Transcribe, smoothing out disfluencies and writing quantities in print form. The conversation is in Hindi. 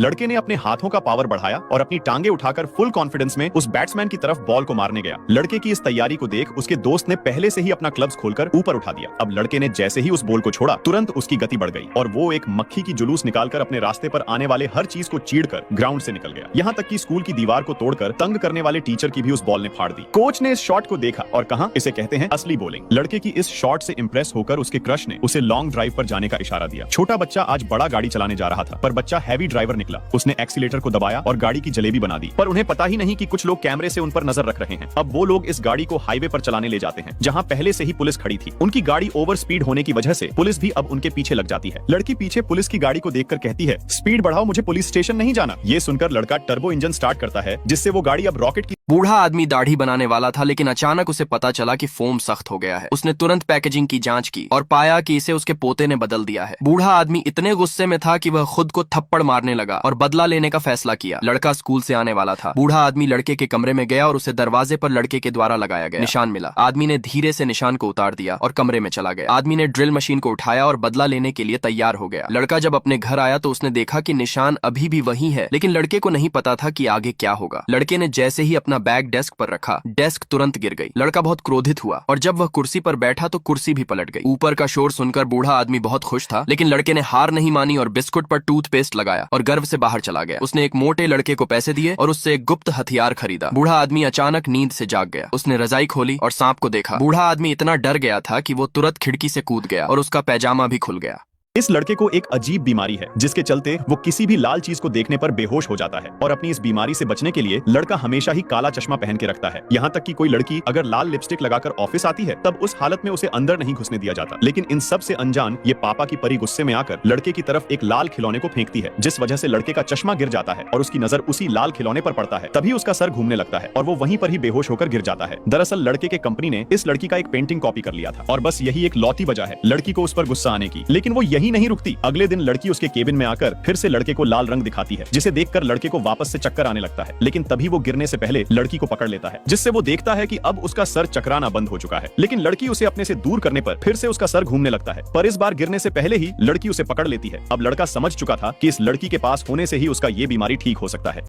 लड़के ने अपने हाथों का पावर बढ़ाया और अपनी टांगे उठाकर फुल कॉन्फिडेंस में उस बैट्समैन की तरफ बॉल को मारने गया। लड़के की इस तैयारी को देख उसके दोस्त ने पहले से ही अपना क्लब्स खोलकर ऊपर उठा दिया। अब लड़के ने जैसे ही उस बॉल को छोड़ा तुरंत उसकी गति बढ़ गई और वो एक मक्खी की जुलूस निकालकर अपने रास्ते पर आने वाले हर चीज को चीरकर ग्राउंड से निकल गया। यहाँ तक कि स्कूल की दीवार को तोड़कर तंग करने वाले टीचर की भी उस बॉल ने फाड़ दी। कोच ने इस शॉट को देखा और कहा, इसे कहते हैं असली बॉलिंग। लड़के की इस शॉट से इंप्रेस होकर उसके क्रश ने उसे लॉन्ग ड्राइव पर जाने का इशारा दिया। छोटा बच्चा आज बड़ा गाड़ी चलाने जा रहा था, पर बच्चा हैवी ड्राइवर निकला। उसने एक्सीलेटर को दबाया और गाड़ी की जलेबी बना दी, पर उन्हें पता ही नहीं कि कुछ लोग कैमरे से उन पर नजर रख रहे हैं। अब वो लोग इस गाड़ी को हाईवे पर चलाने ले जाते हैं, जहां पहले से ही पुलिस खड़ी थी। उनकी गाड़ी ओवर स्पीड होने की वजह से पुलिस भी अब उनके पीछे लग जाती है। लड़की पीछे पुलिस की गाड़ी को देखकर कहती है, स्पीड बढ़ाओ, मुझे पुलिस स्टेशन नहीं जाना। ये सुनकर लड़का टर्बो इंजन स्टार्ट करता है, जिससे वो गाड़ी अब रॉकेट की। बूढ़ा आदमी दाढ़ी बनाने वाला था, लेकिन अचानक उसे पता चला कि फोम सख्त हो गया है। उसने तुरंत पैकेजिंग की जांच की और पाया कि इसे उसके पोते ने बदल दिया है। बूढ़ा आदमी इतने गुस्से में था कि वह खुद को थप्पड़ मारने लगा और बदला लेने का फैसला किया। लड़का स्कूल से आने वाला था। बूढ़ा आदमी लड़के के कमरे में गया और उसे दरवाजे पर लड़के के द्वारा लगाया गया निशान मिला। आदमी ने धीरे से निशान को उतार दिया और कमरे में चला गया। आदमी ने ड्रिल मशीन को उठाया और बदला लेने के लिए तैयार हो गया। लड़का जब अपने घर आया तो उसने देखा कि निशान अभी भी वही है, लेकिन लड़के को नहीं पता था कि आगे क्या होगा। लड़के ने जैसे ही अपना बैग डेस्क पर रखा, डेस्क तुरंत गिर गई। लड़का बहुत क्रोधित हुआ और जब वह कुर्सी पर बैठा तो कुर्सी भी पलट गई। ऊपर का शोर सुनकर बूढ़ा आदमी बहुत खुश था, लेकिन लड़के ने हार नहीं मानी और बिस्कुट पर टूथपेस्ट लगाया और गर्व से बाहर चला गया। उसने एक मोटे लड़के को पैसे दिए और उससे एक गुप्त हथियार खरीदा। बूढ़ा आदमी अचानक नींद से जाग गया। उसने रजाई खोली और सांप को देखा। बूढ़ा आदमी इतना डर गया था कि वो तुरंत खिड़की से कूद गया और उसका पैजामा भी खुल गया। इस लड़के को एक अजीब बीमारी है, जिसके चलते वो किसी भी लाल चीज को देखने पर बेहोश हो जाता है और अपनी इस बीमारी से बचने के लिए लड़का हमेशा ही काला चश्मा पहन के रखता है। यहाँ तक कि कोई लड़की अगर लाल लिपस्टिक लगाकर ऑफिस आती है तब उस हालत में उसे अंदर नहीं घुसने दिया जाता। लेकिन इन सब से अनजान ये पापा की परी गुस्से में आकर लड़के की तरफ एक लाल खिलौने को फेंकती है, जिस वजह से लड़के का चश्मा गिर जाता है और उसकी नजर उसी लाल खिलौने पर पड़ता है। तभी उसका सर घूमने लगता है और वो वहीं पर ही बेहोश होकर गिर जाता है। दरअसल लड़के के कंपनी ने इस लड़की का एक पेंटिंग कॉपी कर लिया था और बस यही एक लौती वजह है लड़की को उस पर गुस्सा आने की। लेकिन वो यही नहीं रुकती। अगले दिन लड़की उसके केबिन में आकर फिर से लड़के को लाल रंग दिखाती है, जिसे देखकर लड़के को वापस से चक्कर आने लगता है। लेकिन तभी वो गिरने से पहले लड़की को पकड़ लेता है, जिससे वो देखता है कि अब उसका सर चकराना बंद हो चुका है। लेकिन लड़की उसे अपने से दूर करने पर फिर से उसका सर घूमने लगता है, पर इस बार गिरने से पहले ही लड़की उसे पकड़ लेती है। अब लड़का समझ चुका था कि इस लड़की के पास होने से ही उसका ये बीमारी ठीक हो सकता है।